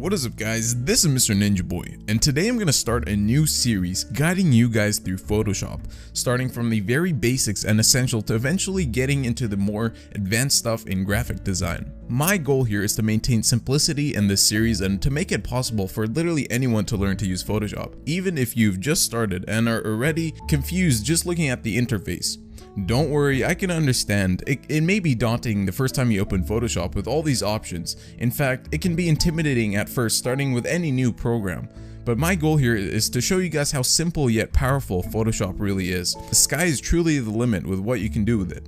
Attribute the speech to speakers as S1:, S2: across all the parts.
S1: What is up guys, this is Mr. Ninja Boy, and today I'm going to start a new series guiding you guys through Photoshop, starting from the very basics and essential to eventually getting into the more advanced stuff in graphic design. My goal here is to maintain simplicity in this series and to make it possible for literally anyone to learn to use Photoshop, even if you've just started and are already confused just looking at the interface. Don't worry, I can understand. It may be daunting the first time you open Photoshop with all these options. In fact, it can be intimidating at first starting with any new program. But my goal here is to show you guys how simple yet powerful Photoshop really is. The sky is truly the limit with what you can do with it.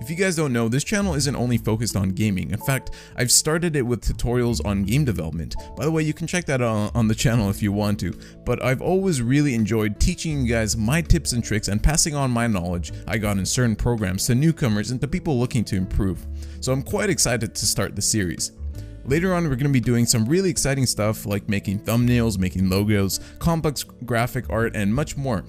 S1: If you guys don't know, this channel isn't only focused on gaming. In fact, I've started it with tutorials on game development. By the way, you can check that on the channel if you want to. But I've always really enjoyed teaching you guys my tips and tricks and passing on my knowledge I got in certain programs to newcomers and to people looking to improve. So I'm quite excited to start the series. Later on, we're going to be doing some really exciting stuff like making thumbnails, making logos, complex graphic art, and much more.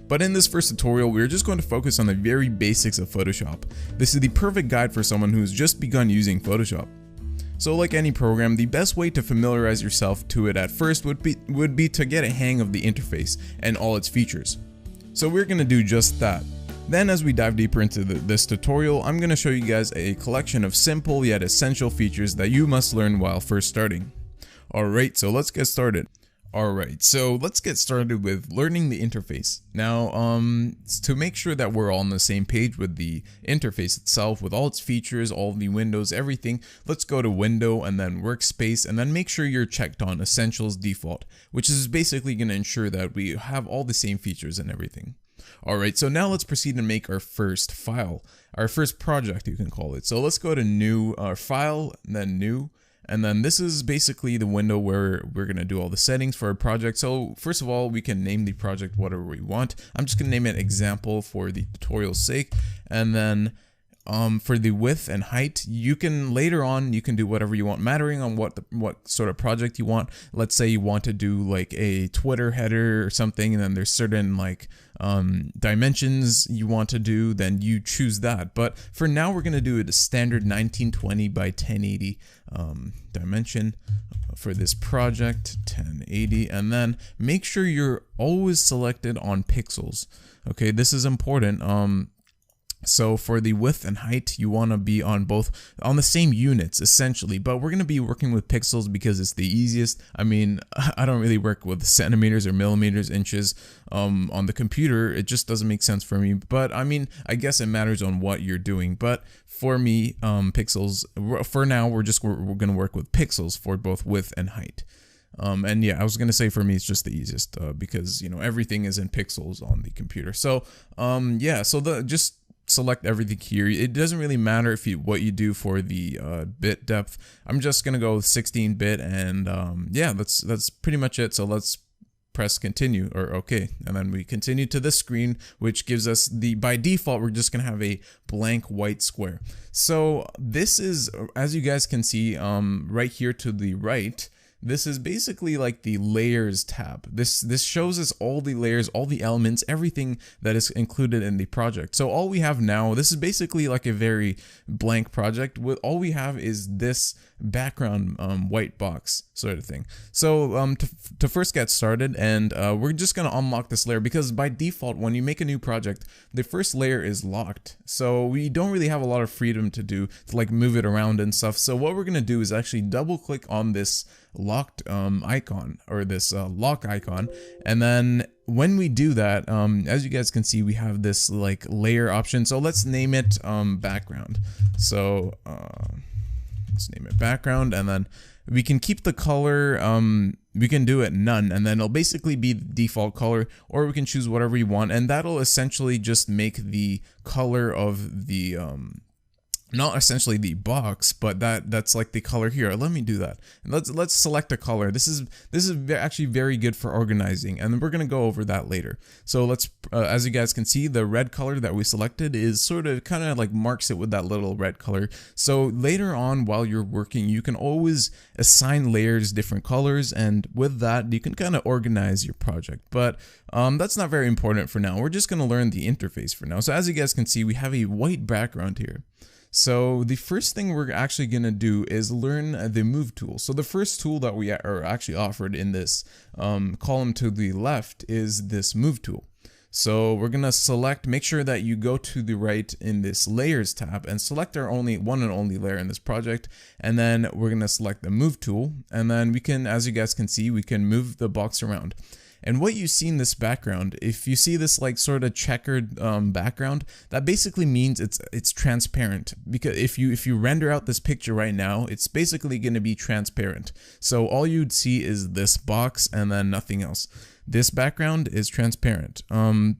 S1: But in this first tutorial, we're just going to focus on the very basics of Photoshop. This is the perfect guide for someone who's just begun using Photoshop. So like any program, the best way to familiarize yourself to it at first would be to get a hang of the interface and all its features. So we're going to do just that. Then as we dive deeper into this tutorial, I'm going to show you guys a collection of simple yet essential features that you must learn while first starting. Alright, so let's get started. Alright, so let's get started with learning the interface. Now, to make sure that we're all on the same page with the interface itself, with all its features, all the windows, everything, let's go to Window and then Workspace, and then make sure you're checked on Essentials Default, which is basically going to ensure that we have all the same features and everything. Alright, so now let's proceed and make our first file, our first project you can call it. So let's go to New, File, and then New. And then this is basically the window where we're going to do all the settings for our project. So first of all, we can name the project whatever we want. I'm just going to name it example for the tutorial's sake. And then for the width and height, you can later on, you can do whatever you want, mattering on what sort of project you want. Let's say you want to do like a Twitter header or something, and then there's certain like dimensions you want to do, then you choose that. But for now, we're going to do it a standard 1920 by 1080 dimension for this project, 1080, and then make sure you're always selected on pixels. Okay, this is important. So for the width and height, you want to be on the same units essentially, but we're going to be working with pixels because it's the easiest. I mean, I don't really work with centimeters or millimeters, inches on the computer. It just doesn't make sense for me, but I mean, I guess it matters on what you're doing. But for me, pixels, for now, we're going to work with pixels for both width and height. And yeah, I was gonna say for me it's just the easiest because you know everything is in pixels on the computer. So yeah, so just select everything here. It doesn't really matter what you do for the bit depth. I'm just gonna go with 16-bit, and yeah, that's pretty much it. So let's press continue or okay, and then we continue to this screen, which gives us by default we're just gonna have a blank white square. So this is, as you guys can see right here to the right, this is basically like the layers tab. This shows us all the layers, all the elements, everything that is included in the project. So all we have now, this is basically like a very blank project. All we have is this background white box sort of thing. So to first get started, and we're just gonna unlock this layer because by default when you make a new project, the first layer is locked. So we don't really have a lot of freedom to like move it around and stuff. So what we're gonna do is actually double click on this locked icon, or this lock icon, and then when we do that, as you guys can see, we have this like layer option. So let's name it background. So let's name it background, and then we can keep the color, we can do it none, and then it'll basically be the default color, or we can choose whatever you want, and that'll essentially just make the color of the not essentially the box, but that's like the color here. Let me do that. And let's select a color. This is actually very good for organizing, and we're gonna go over that later. So let's, as you guys can see, the red color that we selected is sort of kind of like marks it with that little red color. So later on, while you're working, you can always assign layers different colors, and with that, you can kind of organize your project. But that's not very important for now. We're just gonna learn the interface for now. So as you guys can see, we have a white background here. So the first thing we're actually going to do is learn the move tool. So the first tool that we are actually offered in this column to the left is this move tool. So we're going to select, make sure that you go to the right in this layers tab and select our one and only layer in this project. And then we're going to select the move tool. And then we can, as you guys can see, we can move the box around. And what you see in this background, if you see this like sort of checkered background, that basically means it's transparent. Because if you render out this picture right now, it's basically going to be transparent. So all you'd see is this box and then nothing else. This background is transparent.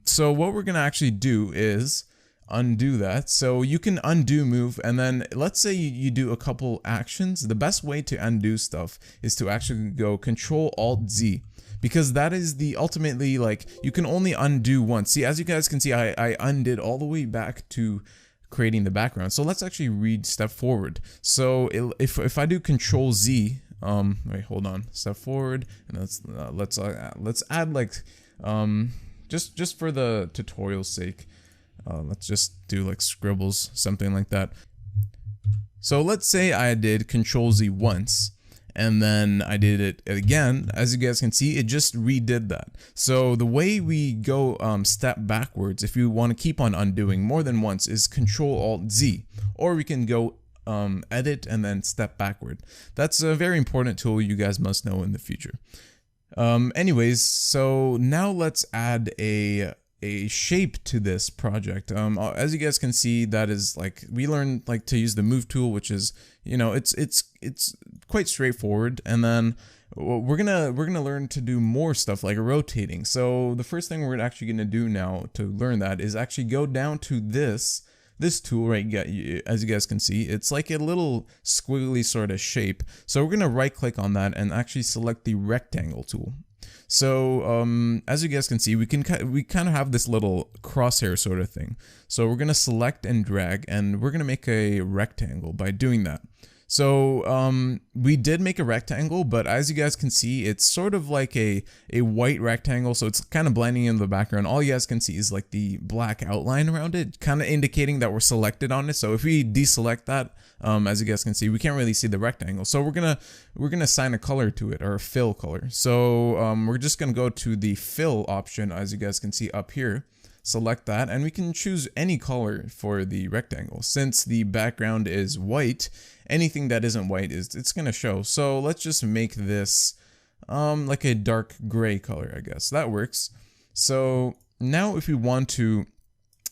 S1: So what we're going to actually do is undo that. So you can undo move, and then let's say you do a couple actions. The best way to undo stuff is to actually go Control Alt Z, because that is the ultimately, like, you can only undo once. See, as you guys can see, I undid all the way back to creating the background. So let's actually read step forward. So if I do Control Z, wait, hold on, step forward, and let's add like just for the tutorial's sake, let's just do like scribbles, something like that. So let's say I did Control Z once, and then I did it again. As you guys can see, it just redid that. So the way we go step backwards, if you want to keep on undoing more than once, is Control Alt Z, or we can go edit and then step backward. That's a very important tool you guys must know in the future. Anyways, so now let's add a shape to this project. As you guys can see, that is like, we learned like to use the move tool, which is, you know, it's quite straightforward. And then we're gonna learn to do more stuff like rotating. So the first thing we're actually gonna do now to learn that is actually go down to this tool right. As you guys can see, it's like a little squiggly sort of shape. So we're gonna right click on that and actually select the rectangle tool. So as you guys can see, we kind of have this little crosshair sort of thing. So we're gonna select and drag, and we're gonna make a rectangle by doing that. So we did make a rectangle, but as you guys can see, it's sort of like a white rectangle, so it's kind of blending in the background. All you guys can see is like the black outline around it, kind of indicating that we're selected on it. So if we deselect that, as you guys can see, we can't really see the rectangle. So we're gonna assign a color to it, or a fill color. So we're just gonna go to the fill option, as you guys can see up here. Select that, and we can choose any color for the rectangle. Since the background is white, anything that isn't white it's gonna show. So let's just make this like a dark gray color, I guess. That works. So now if we want to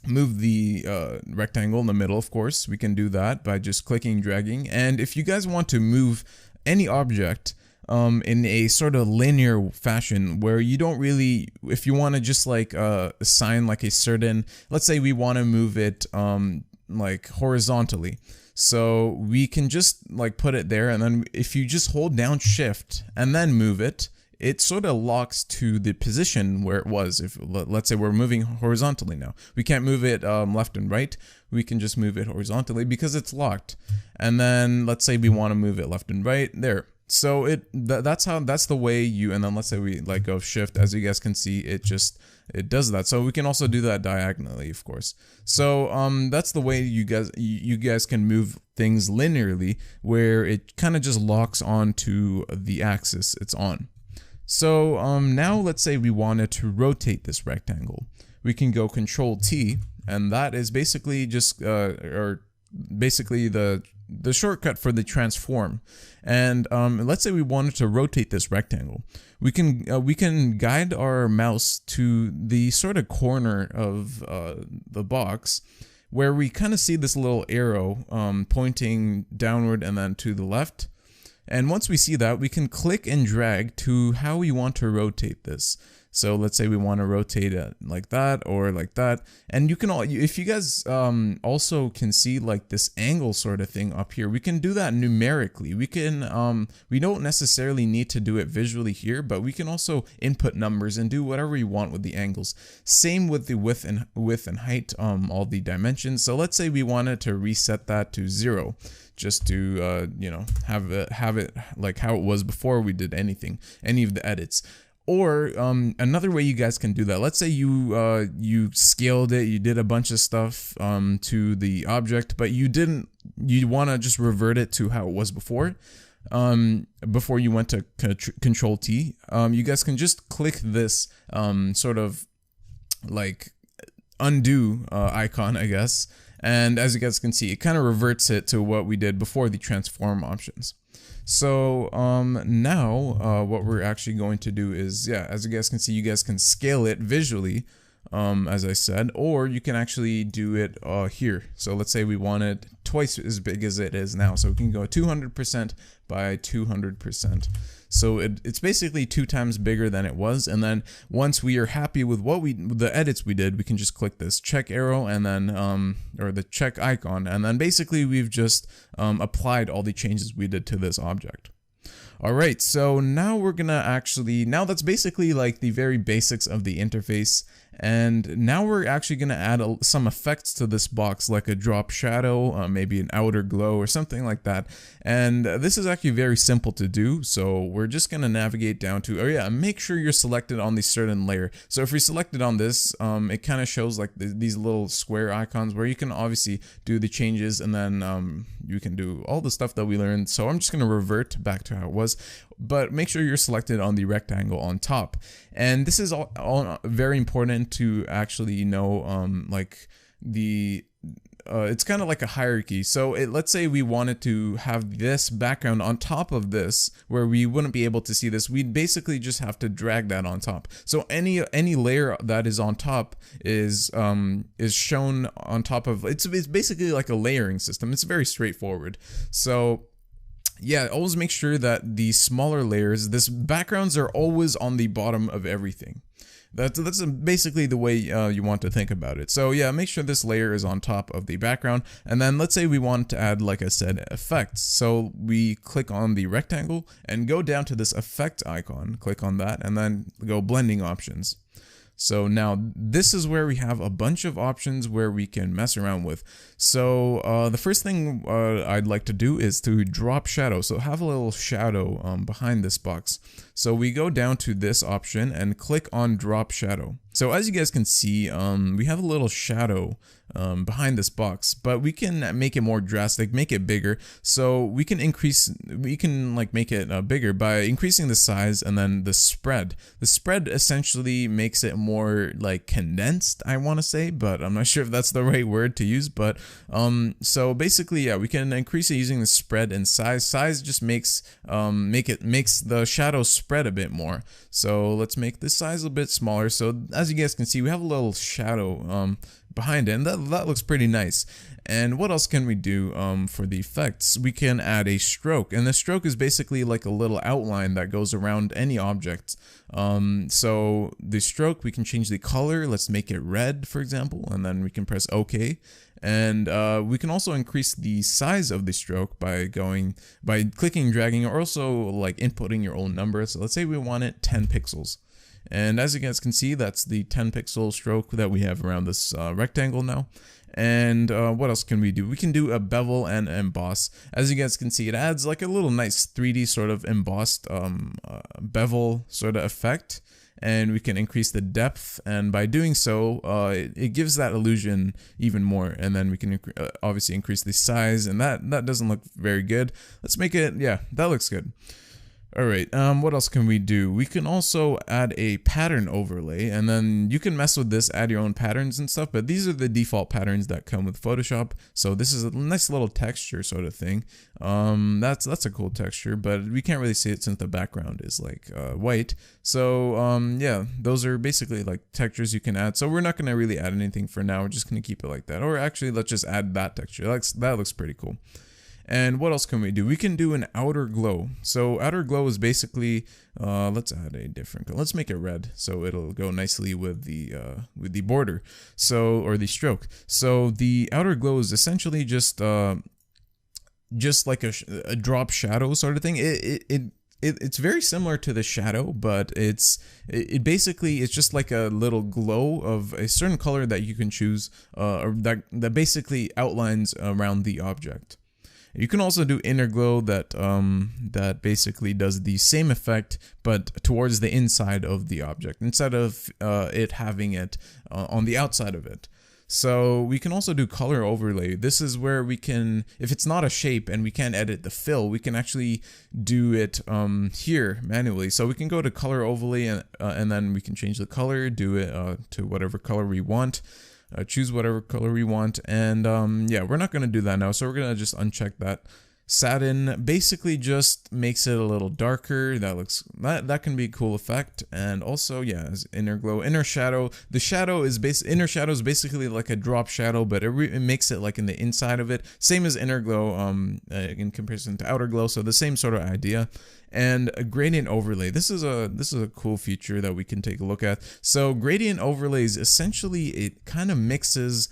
S1: move the rectangle in the middle, of course, we can do that by just clicking, dragging. And if you guys want to move any object in a sort of linear fashion, where you don't really, if you want to just like assign like a certain, let's say we want to move it like horizontally, so we can just like put it there, and then if you just hold down shift and then move it, it sort of locks to the position where it was. If let's say we're moving horizontally now, we can't move it left and right, we can just move it horizontally because it's locked. And then let's say we want to move it left and right, there. So that's the way you, and then let's say we like go shift, as you guys can see, it does that. So we can also do that diagonally, of course. So that's the way you guys can move things linearly, where it kind of just locks onto the axis it's on. So now let's say we wanted to rotate this rectangle. We can go Control T, and that is basically just basically the shortcut for the transform. And let's say we wanted to rotate this rectangle. We can guide our mouse to the sort of corner of the box, where we kind of see this little arrow pointing downward and then to the left. And once we see that, we can click and drag to how we want to rotate this. So let's say we want to rotate it like that or like that. And you can if you guys also can see like this angle sort of thing up here, we can do that numerically. We can we don't necessarily need to do it visually here, but we can also input numbers and do whatever you want with the angles. Same with the width and height, all the dimensions. So let's say we wanted to reset that to 0. Just to you know, have it like how it was before we did any of the edits. Or another way you guys can do that, let's say you scaled it, you did a bunch of stuff to the object, but you want to just revert it to how it was before. Before you went to Control T, you guys can just click this sort of like undo icon, I guess. And as you guys can see, it kind of reverts it to what we did before the transform options. So now what we're actually going to do is, yeah, as you guys can see, you guys can scale it visually, as I said, or you can actually do it here. So let's say we want it twice as big as it is now. So we can go 200% by 200%. So it's basically 2 times bigger than it was. And then once we are happy with the edits we did, we can just click this check arrow and then, or the check icon. And then basically we've just applied all the changes we did to this object. All right, so now we're gonna now that's basically like the very basics of the interface. And now we're actually going to add some effects to this box, like a drop shadow, maybe an outer glow or something like that. And this is actually very simple to do. So we're just going to navigate down to, oh yeah, make sure you're selected on the certain layer. So if you're selected on this, it kind of shows like these little square icons where you can obviously do the changes, and then you can do all the stuff that we learned. So I'm just going to revert back to how it was. But make sure you're selected on the rectangle on top. And this is all very important to actually know, like it's kind of like a hierarchy. So let's say we wanted to have this background on top of this, where we wouldn't be able to see this. We'd basically just have to drag that on top. So any layer that is on top is shown on top of, it's basically like a layering system. It's very straightforward. So yeah, always make sure that the smaller layers, backgrounds are always on the bottom of everything. That's basically the way you want to think about it. So yeah, make sure this layer is on top of the background. And then let's say we want to add, like I said, effects. So we click on the rectangle and go down to this effect icon, click on that, and then go blending options. So now this is where we have a bunch of options where we can mess around with. So the first thing I'd like to do is to drop shadow. So have a little shadow behind this box. So we go down to this option and click on drop shadow. So as you guys can see, we have a little shadow behind this box, but we can make it more drastic, make it bigger. So we can like make it bigger by increasing the size and then the spread. The spread essentially makes it more like condensed, I want to say, but I'm not sure if that's the right word to use. But so basically, yeah, we can increase it using the spread and size. Size just makes the shadow spread a bit more. So let's make this size a bit smaller. So as you guys can see, we have a little shadow behind it, and that looks pretty nice. And what else can we do for the effects? We can add a stroke, and the stroke is basically like a little outline that goes around any object. So the stroke, we can change the color. Let's make it red, for example, and then we can press OK. And we can also increase the size of the stroke by clicking and dragging, or also like inputting your own number. So let's say we want it 10 pixels. And as you guys can see, that's the 10 pixel stroke that we have around this rectangle now. And what else can we do? We can do a bevel and emboss. As you guys can see, it adds like a little nice 3D sort of embossed bevel sort of effect. And we can increase the depth, and by doing so, it gives that illusion even more. And then we can obviously increase the size, and that doesn't look very good. Let's make it, yeah, that looks good. Alright, what else can we do? We can also add a pattern overlay, and then you can mess with this, add your own patterns and stuff, but these are the default patterns that come with Photoshop. So this is a nice little texture sort of thing. That's a cool texture, but we can't really see it since the background is like white. So yeah, those are basically like textures you can add. So we're not going to really add anything for now. We're just going to keep it like that. Or actually, let's just add that texture. That looks pretty cool. And what else can we do? We can do an outer glow. So outer glow is basically, let's add a different color. Let's make it red, so it'll go nicely with the border, or the stroke. So the outer glow is essentially just like a drop shadow sort of thing. It's very similar to the shadow, but it basically it's just like a little glow of a certain color that you can choose, or that basically outlines around the object. You can also do inner glow that that basically does the same effect but towards the inside of the object instead of it having it on the outside of it. So we can also do color overlay. This is where we can, if it's not a shape and we can't edit the fill, we can actually do it here manually. So we can go to color overlay and then we can change the color, do it to whatever color we want. Choose whatever color we want, and yeah, we're not going to do that now, so we're going to just uncheck that. Satin basically just makes it a little darker. That can be a cool effect. And also, yeah, as inner glow, inner shadow. The shadow is inner shadow is basically like a drop shadow, but it makes it like in the inside of it. Same as inner glow in comparison to outer glow, so the same sort of idea. And a gradient overlay. This is a cool feature that we can take a look at. So gradient overlays, essentially it kind of mixes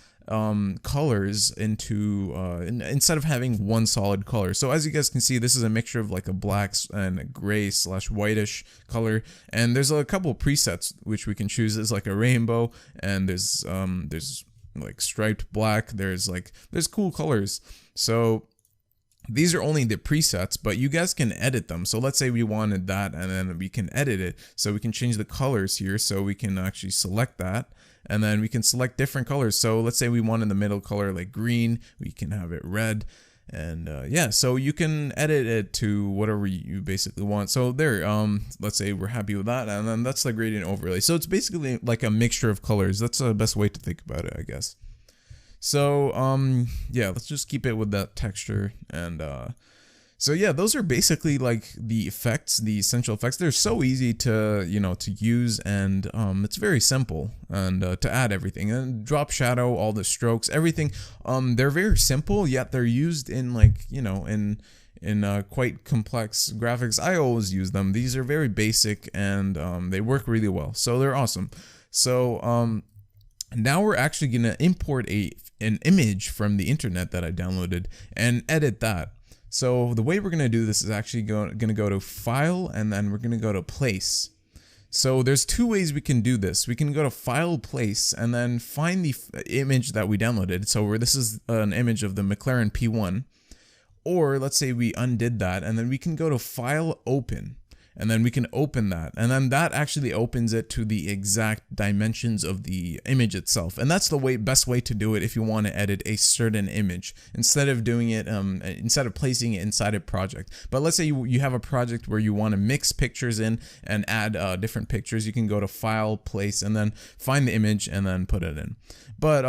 S1: colors into instead of having one solid color. So as you guys can see, this is a mixture of like a black and a gray / whitish color, and there's a couple of presets which we can choose. There's like a rainbow, and there's like striped black, there's cool colors. So these are only the presets, but you guys can edit them. So let's say we wanted that, and then we can edit it. So we can change the colors here, so we can actually select that, and then we can select different colors. So let's say we wanted the middle color like green, we can have it red, and yeah, so you can edit it to whatever you basically want. So there, let's say we're happy with that, and then that's the gradient overlay. So it's basically like a mixture of colors. That's the best way to think about it, I guess. So yeah, let's just keep it with that texture. And so yeah, those are basically like the effects, the essential effects. They're so easy to to use, and it's very simple, and to add everything, and drop shadow, all the strokes, everything. They're very simple, yet they're used in like in quite complex graphics. I always use them. These are very basic, and they work really well, so they're awesome. So now we're actually gonna import an image from the internet that I downloaded and edit that. So the way we're gonna do this is actually gonna go to File, and then we're gonna go to Place. So there's two ways we can do this. We can go to File, Place, and then find the image that we downloaded. So this is an image of the McLaren P1. Or let's say we undid that, and then we can go to File, Open. And then we can open that, and then that actually opens it to the exact dimensions of the image itself. And that's the best way to do it if you want to edit a certain image, instead of doing it instead of placing it inside a project. But let's say you have a project where you want to mix pictures in and add different pictures. You can go to File, Place, and then find the image and then put it in. But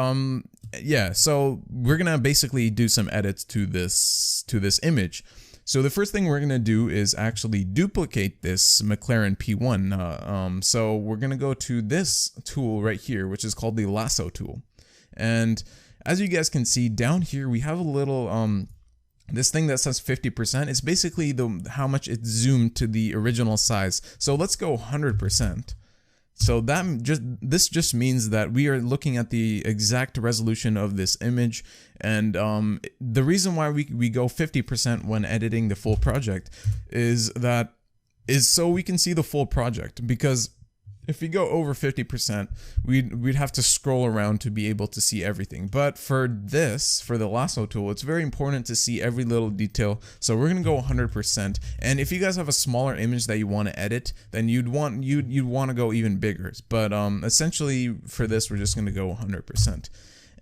S1: yeah, so we're gonna basically do some edits to this image. So the first thing we're going to do is actually duplicate this McLaren P1. So we're going to go to this tool right here, which is called the lasso tool. And as you guys can see down here, we have a little this thing that says 50%. It's basically how much it's zoomed to the original size. So let's go 100%. So this just means that we are looking at the exact resolution of this image. And the reason why we go 50% when editing the full project is so we can see the full project. Because if we go over 50%, we'd have to scroll around to be able to see everything. But for the lasso tool, it's very important to see every little detail. So we're gonna go 100%. And if you guys have a smaller image that you want to edit, then you'd want to go even bigger. But essentially for this, we're just gonna go 100%.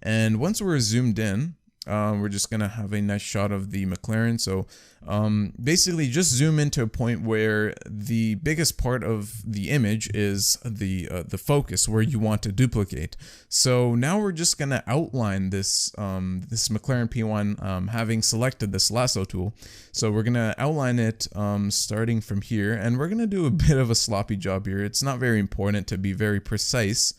S1: And once we're zoomed in, we're just gonna have a nice shot of the McLaren. So basically just zoom into a point where the biggest part of the image is the focus where you want to duplicate. So now we're just gonna outline this this McLaren P1 having selected this lasso tool. So we're gonna outline it starting from here, and we're gonna do a bit of a sloppy job here. It's not very important to be very precise.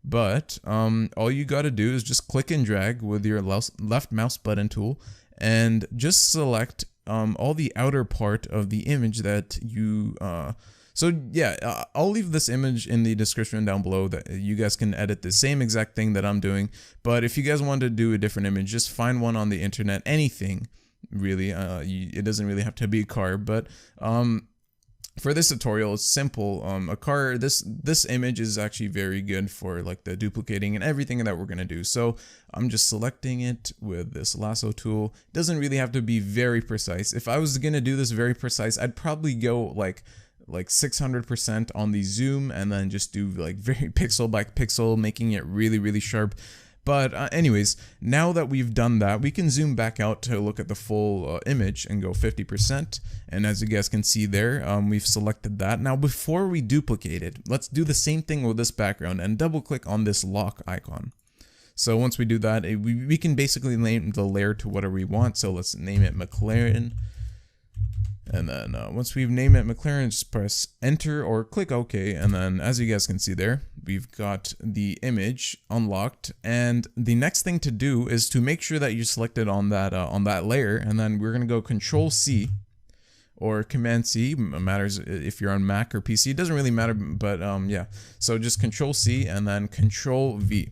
S1: But all you got to do is just click and drag with your left mouse button tool, and just select all the outer part of the image that you so yeah, I'll leave this image in the description down below that you guys can edit the same exact thing that I'm doing. But if you guys want to do a different image, just find one on the internet, anything really. It doesn't really have to be a car, but for this tutorial, it's simple. This image is actually very good for like the duplicating and everything that we're gonna do. So I'm just selecting it with this lasso tool. It doesn't really have to be very precise. If I was gonna do this very precise, I'd probably go like 600% on the zoom and then just do like very pixel by pixel, making it really sharp. But anyways, now that we've done that, we can zoom back out to look at the full image and go 50%. And as you guys can see there, we've selected that. Now, before we duplicate it, let's do the same thing with this background and double click on this lock icon. So once we do that, we can basically name the layer to whatever we want. So let's name it McLaren. And then once we've named it McLaren, just press enter or click OK. And then as you guys can see there, we've got the image unlocked. And the next thing to do is to make sure that you selected on that layer. And then we're going to go Control C or Command C. Matters if you're on Mac or PC. It doesn't really matter, but yeah. So just Control C and then Control V.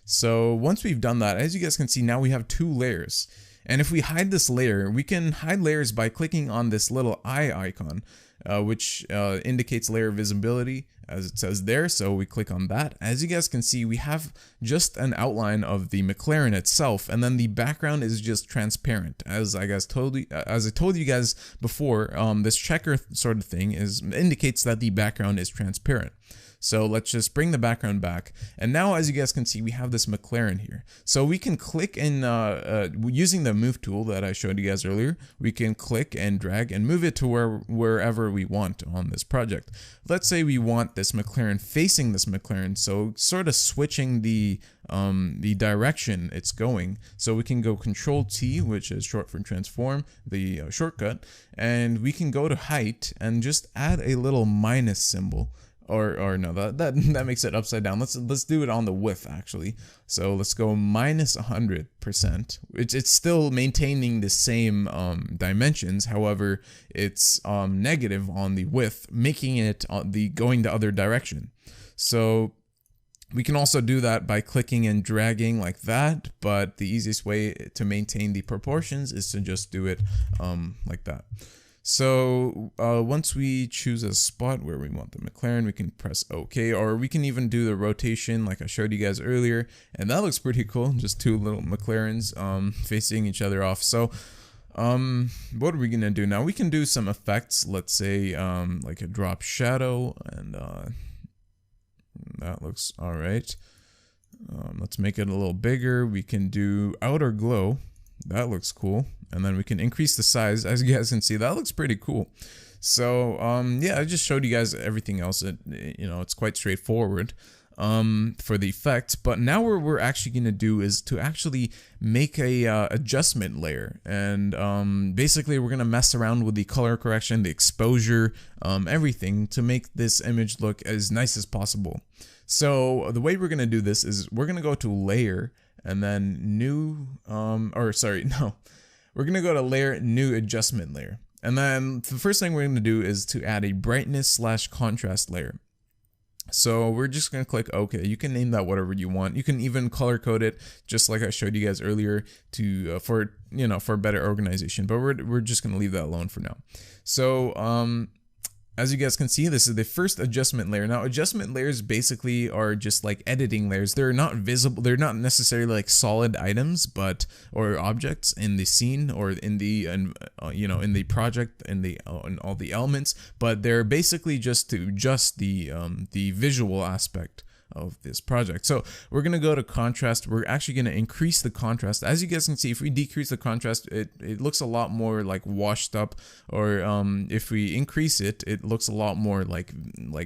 S1: So once we've done that, as you guys can see, now we have 2 layers. And if we hide this layer, we can hide layers by clicking on this little eye icon, which indicates layer visibility, as it says there. So we click on that. As you guys can see, we have just an outline of the McLaren itself, and then the background is just transparent. As I told you guys before, this checker sort of thing indicates that the background is transparent. So let's just bring the background back. And now, as you guys can see, we have this McLaren here. So we can click in, using the move tool that I showed you guys earlier, we can click and drag and move it to wherever we want on this project. Let's say we want this McLaren facing this McLaren. So sort of switching the direction it's going. So we can go Control T, which is short for transform, the shortcut, and we can go to height and just add a little minus symbol. Or no, that makes it upside down. Let's do it on the width actually. So let's go minus 100%. It's still maintaining the same dimensions. However, it's negative on the width, making it going the other direction. So we can also do that by clicking and dragging like that. But the easiest way to maintain the proportions is to just do it like that. So once we choose a spot where we want the McLaren, we can press OK, or we can even do the rotation like I showed you guys earlier, and that looks pretty cool. Just 2 little McLarens facing each other off. So what are we gonna do now? We can do some effects. Let's say like a drop shadow, and that looks all right. Let's make it a little bigger. We can do outer glow. That looks cool. And then we can increase the size. As you guys can see, that looks pretty cool. So yeah, I just showed you guys everything else. It's quite straightforward for the effect. But now what we're actually going to do is to actually make a adjustment layer. And basically we're going to mess around with the color correction, the exposure, everything to make this image look as nice as possible. So the way we're going to do this is we're going to go to layer and then new, we're going to go to layer, new adjustment layer. And then the first thing we're going to do is to add a brightness / contrast layer. So we're just going to click OK. You can name that whatever you want. You can even color code it just like I showed you guys earlier to for better organization. But we're just going to leave that alone for now. So as you guys can see, this is the first adjustment layer. Now, adjustment layers basically are just like editing layers. They're not visible. They're not necessarily like solid items, or objects in the scene or in the in the project in all the elements. But they're basically just to adjust the visual aspect of this project. So we're going to go to contrast. We're actually going to increase the contrast. As you guys can see, if we decrease the contrast, it looks a lot more like washed up, or if we increase it, it looks a lot more like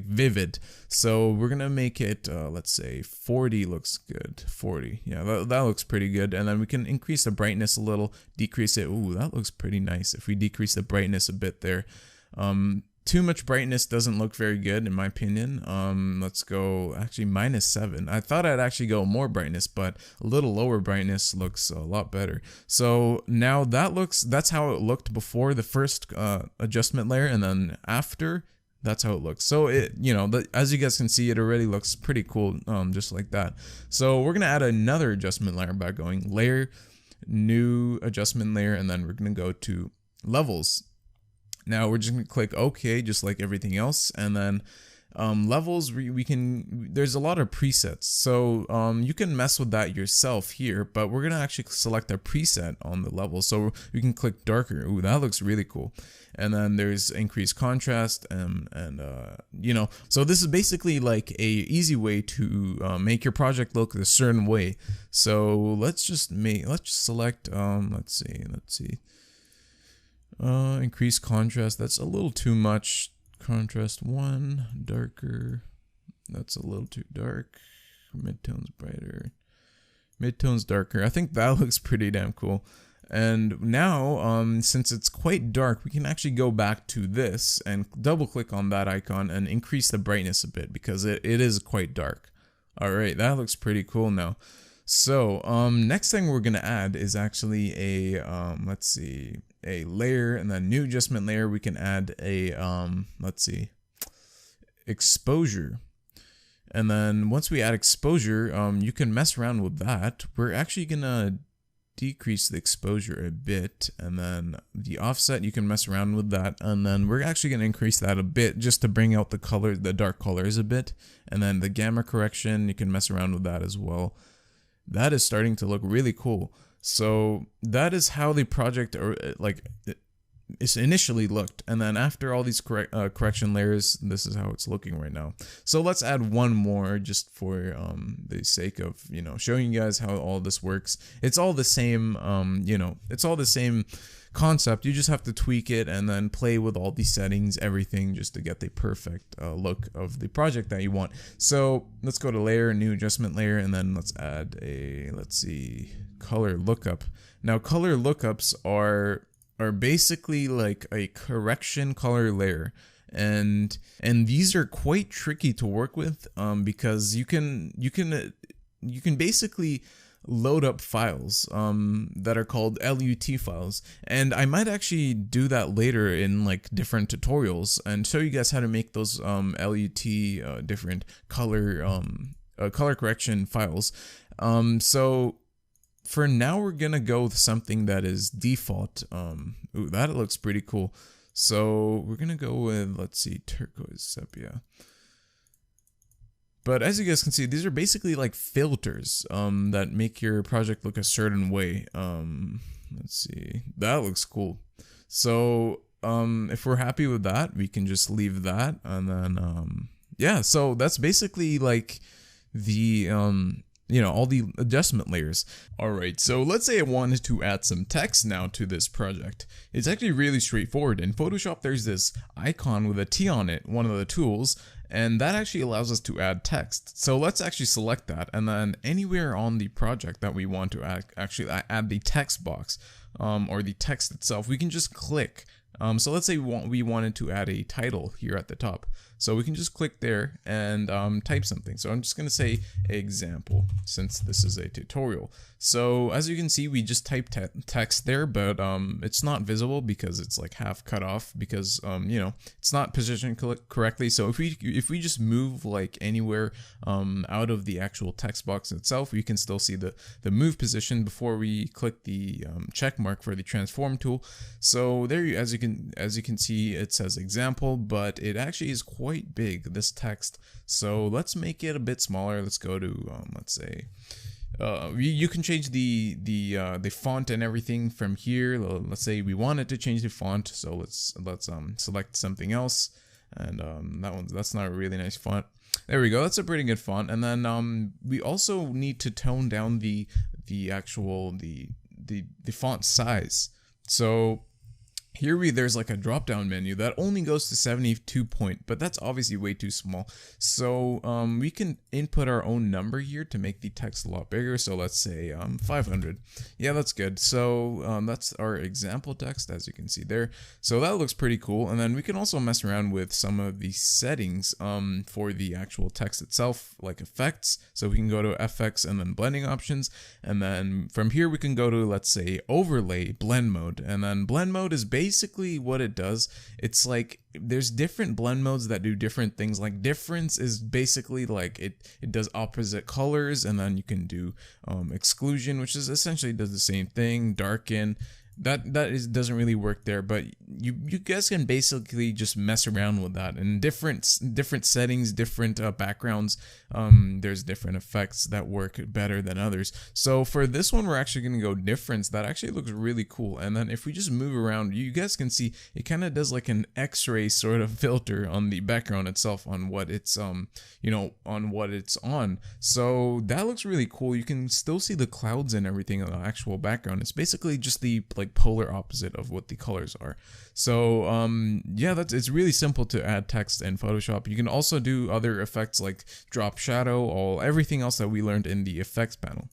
S1: vivid. So we're going to make it, let's say 40 looks good. 40. Yeah, that looks pretty good. And then we can increase the brightness a little, decrease it. Ooh, that looks pretty nice. If we decrease the brightness a bit there, too much brightness doesn't look very good in my opinion. Let's go actually -7. I thought I'd actually go more brightness, but a little lower brightness looks a lot better. So now that's how it looked before the first adjustment layer, and then after, that's how it looks. So as you guys can see, it already looks pretty cool, just like that. So we're gonna add another adjustment layer by going layer, new adjustment layer, and then we're gonna go to levels. Now we're just gonna click OK, just like everything else, and then levels, we can, there's a lot of presets, so you can mess with that yourself here, but we're gonna actually select a preset on the level, so we can click darker. Ooh, that looks really cool. And then there's increased contrast, and you know, so this is basically like a easy way to make your project look a certain way. So let's just select let's see increase contrast. That's a little too much. Contrast 1, darker, that's a little too dark. Midtones brighter, midtones darker. I think that looks pretty damn cool. And now since it's quite dark, we can actually go back to this and double click on that icon and increase the brightness a bit, because it is quite dark. All right, that looks pretty cool now. So next thing we're gonna add is actually a let's see, a layer, and then new adjustment layer. We can add a let's see, exposure. And then once we add exposure, you can mess around with that. We're actually gonna decrease the exposure a bit, and then the offset, you can mess around with that, and then we're actually going to increase that a bit just to bring out the color, the dark colors a bit. And then the gamma correction, you can mess around with that as well. That is starting to look really cool. So that is how the project, or like, it's initially looked, and then after all these correction layers, this is how it's looking right now. So let's add one more just for the sake of, you know, showing you guys how all this works. It's all the same, you know, it's all the same concept. You just have to tweak it and then play with all these settings, everything, just to get the perfect look of the project that you want. So let's go to layer, new adjustment layer, and then let's add a, let's see, color lookup. Now color lookups are basically like a correction color layer, and these are quite tricky to work with because you can basically load up files that are called LUT files, and I might actually do that later in like different tutorials and show you guys how to make those LUT different color color correction files. So for now, we're gonna go with something that is default. Ooh, that looks pretty cool. So we're gonna go with, let's see, turquoise sepia. But as you guys can see, these are basically like filters that make your project look a certain way. Let's see, that looks cool. So if we're happy with that, we can just leave that, and then yeah. So that's basically like the you know, all the adjustment layers. Alright, so let's say I wanted to add some text now to this project. It's actually really straightforward. In Photoshop, there's this icon with a T on it, one of the tools, and that actually allows us to add text. So let's actually select that, and then anywhere on the project that we want to actually add the text box, or the text itself, we can just click. So let's say we wanted to add a title here at the top. So we can just click there and type something. So I'm just going to say example, since this is a tutorial. So as you can see, we just typed text there, but it's not visible because it's like half cut off, because you know, it's not positioned correctly. So if we just move like anywhere out of the actual text box itself, we can still see the move position before we click the check mark for the transform tool. So there, as you can see, it says example, but it actually is quite big, this text. So let's make it a bit smaller. Let's go to let's say you can change the font and everything from here. Let's say we wanted to change the font, so let's select something else, and that's not a really nice font. There we go. That's a pretty good font. And then we also need to tone down the actual font size. So here there's like a drop down menu that only goes to 72 point, but that's obviously way too small. So we can input our own number here to make the text a lot bigger. So let's say 500. Yeah, that's good. So that's our example text, as you can see there. So that looks pretty cool. And then we can also mess around with some of the settings for the actual text itself, like effects. So we can go to FX and then blending options. And then from here we can go to, let's say, overlay blend mode. And then blend mode is basically what it does. It's like there's different blend modes that do different things. Like difference is basically like it does opposite colors, and then you can do exclusion, which is essentially does the same thing. Darken, doesn't really work there, but you guys can basically just mess around with that in different settings, different backgrounds. There's different effects that work better than others. So for this one, we're actually going to go difference. That actually looks really cool. And then if we just move around, you guys can see it kind of does like an X-ray sort of filter on the background itself, on what it's you know, on what it's on. So that looks really cool. You can still see the clouds and everything in the actual background. It's basically just the like polar opposite of what the colors are. So yeah, it's really simple to add text in Photoshop. You can also do other effects like drop shadow, everything else that we learned in the effects panel.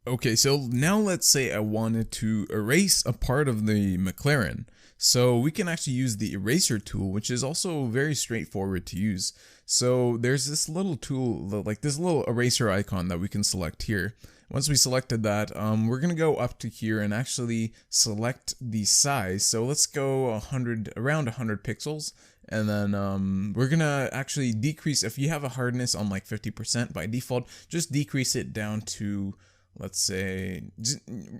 S1: Okay, so now let's say I wanted to erase a part of the McLaren. So we can actually use the eraser tool, which is also very straightforward to use. So there's this little tool, like this little eraser icon that we can select here. Once we selected that, we're gonna go up to here and actually select the size. So let's go around 100 pixels. And then we're gonna actually decrease, if you have a hardness on like 50% by default, just decrease it down to, let's say,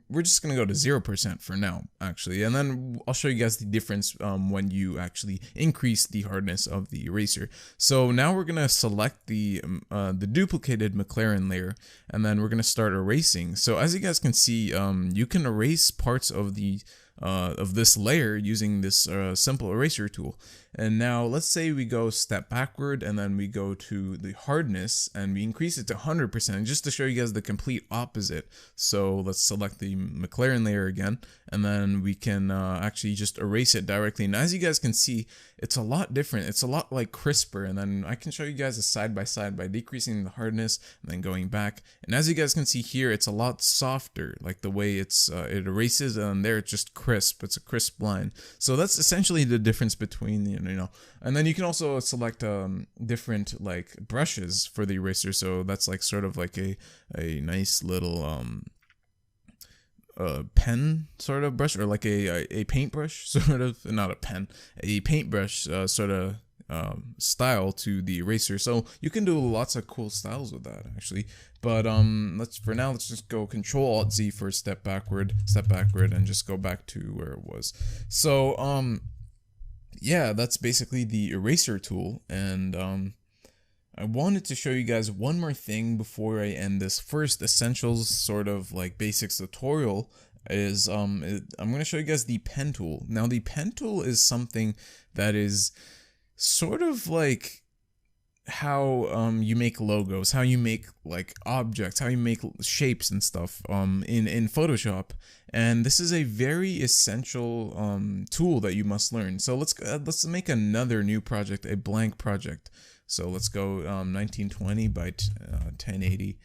S1: we're just gonna go to 0% for now, actually, and then I'll show you guys the difference when you actually increase the hardness of the eraser. So now we're gonna select the duplicated McLaren layer, and then we're gonna start erasing. So as you guys can see, you can erase parts of this layer using this simple eraser tool. And now let's say we go step backward, and then we go to the hardness and we increase it to 100%, just to show you guys the complete opposite. So let's select the McLaren layer again, and then we can actually just erase it directly. And as you guys can see, it's a lot different. It's a lot like crisper. And then I can show you guys a side by side by decreasing the hardness and then going back. And as you guys can see here, it's a lot softer, like the way it erases, and there it's just crisp. It's a crisp line. So that's essentially the difference between the, you know. And then you can also select different like brushes for the eraser. So that's like sort of like a nice little pen sort of brush, or like a paintbrush sort of, not a pen, a paintbrush sort of style to the eraser. So you can do lots of cool styles with that actually. But let's just go Control Alt Z for step backward, and just go back to where it was. So yeah, that's basically the eraser tool. And I wanted to show you guys one more thing before I end this first essentials sort of like basics tutorial. Is I'm going to show you guys the pen tool. Now the pen tool is something that is sort of like how you make logos, how you make like objects, how you make shapes and stuff in Photoshop. And this is a very essential tool that you must learn. So let's make another new project, a blank project. So let's go 1920 by 1080,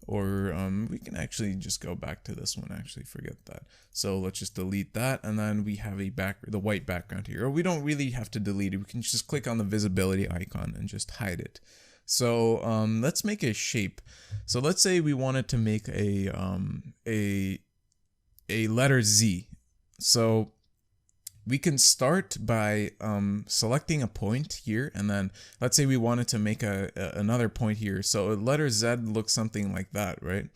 S1: or we can actually just go back to this one. Actually, forget that. So let's just delete that, and then we have the white background here. Or we don't really have to delete it. We can just click on the visibility icon and just hide it. So let's make a shape. So let's say we wanted to make a letter Z. So we can start by selecting a point here, and then let's say we wanted to make another point here. So a letter Z looks something like that, right?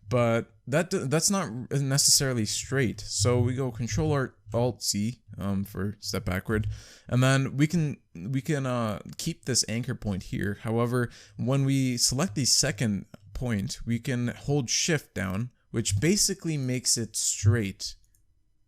S1: But that's not necessarily straight. So we go Control Alt Z for step backward, and then we can keep this anchor point here. However, when we select the second point, we can hold Shift down, which basically makes it straight.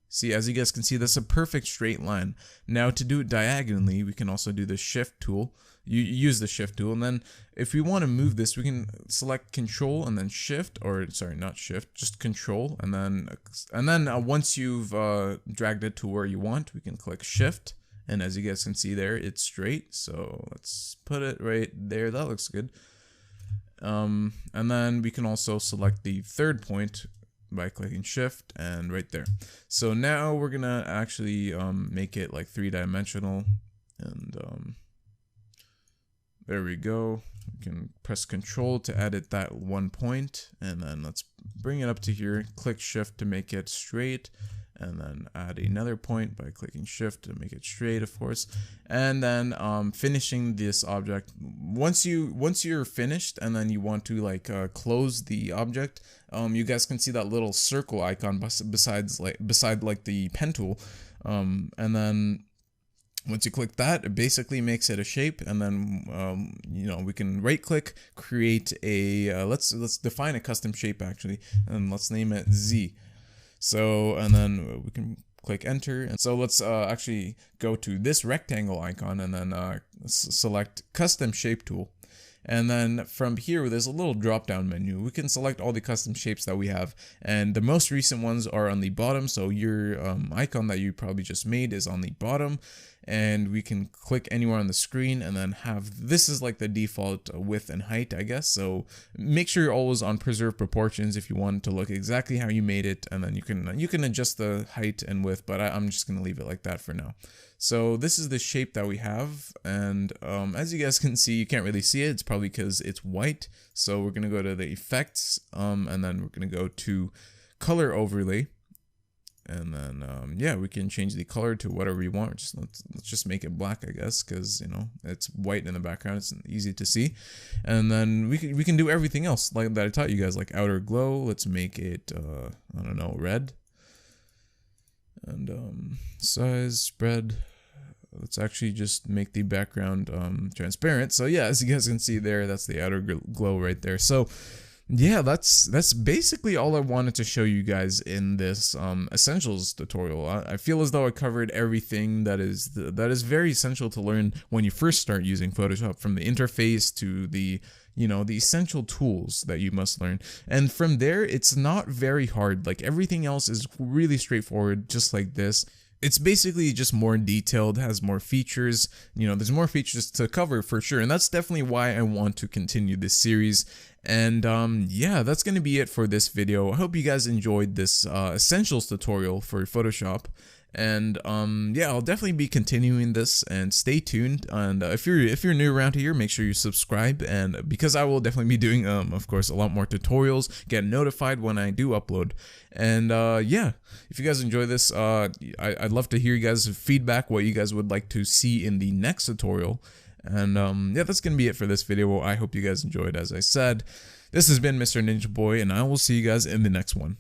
S1: See, as you guys can see, that's a perfect straight line. Now to do it diagonally, we can also do the Shift tool. You use the Shift tool, and then if we want to move this, we can select Control and then Shift, or sorry, not Shift, just Control, and then once you've dragged it to where you want, we can click Shift, and as you guys can see there, it's straight. So let's put it right there. That looks good. And then we can also select the third point by clicking Shift, and right there. So now we're gonna actually make it like 3-dimensional, and there we go. We can press Control to edit that one point, and then let's bring it up to here, click Shift to make it straight, and then add another point by clicking shift to make it straight, of course, and then finishing this object. Once you're finished and then you want to like close the object, you guys can see that little circle icon beside the pen tool, and then once you click that, it basically makes it a shape, and then you know, we can right click, create a let's define a custom shape actually, and let's name it Z. So, and then we can click enter, and so let's actually go to this rectangle icon and then select custom shape tool. And then from here, there's a little drop down menu. We can select all the custom shapes that we have, and the most recent ones are on the bottom. So your icon that you probably just made is on the bottom, and we can click anywhere on the screen and then have, this is like the default width and height, I guess. So make sure you're always on preserve proportions if you want it to look exactly how you made it, and then you can adjust the height and width, but I'm just gonna leave it like that for now. So this is the shape that we have, and as you guys can see, you can't really see it. It's probably because it's white. So we're gonna go to the effects, and then we're gonna go to color overlay, and then yeah, we can change the color to whatever we want. Let's just make it black, I guess, because you know it's white in the background. It's easy to see, and then we can do everything else like that I taught you guys, like outer glow. Let's make it I don't know, red, and size, spread. Let's actually just make the background transparent. So yeah, as you guys can see there, that's the outer glow right there. So yeah, that's basically all I wanted to show you guys in this essentials tutorial. I feel as though I covered everything that is very essential to learn when you first start using Photoshop, from the interface to the, you know, the essential tools that you must learn. And from there, it's not very hard. Like everything else is really straightforward, just like this. It's basically just more detailed, has more features, you know, there's more features to cover for sure. And that's definitely why I want to continue this series. And yeah, that's going to be it for this video. I hope you guys enjoyed this essentials tutorial for Photoshop. And yeah, I'll definitely be continuing this, and stay tuned. And if you're new around here, make sure you subscribe, and because I will definitely be doing of course a lot more tutorials, get notified when I do upload. And yeah, if you guys enjoy this, I'd love to hear you guys' feedback, what you guys would like to see in the next tutorial. And yeah, that's gonna be it for this video. I hope you guys enjoyed. As I said, this has been Mr. Ninja Boy, and I will see you guys in the next one.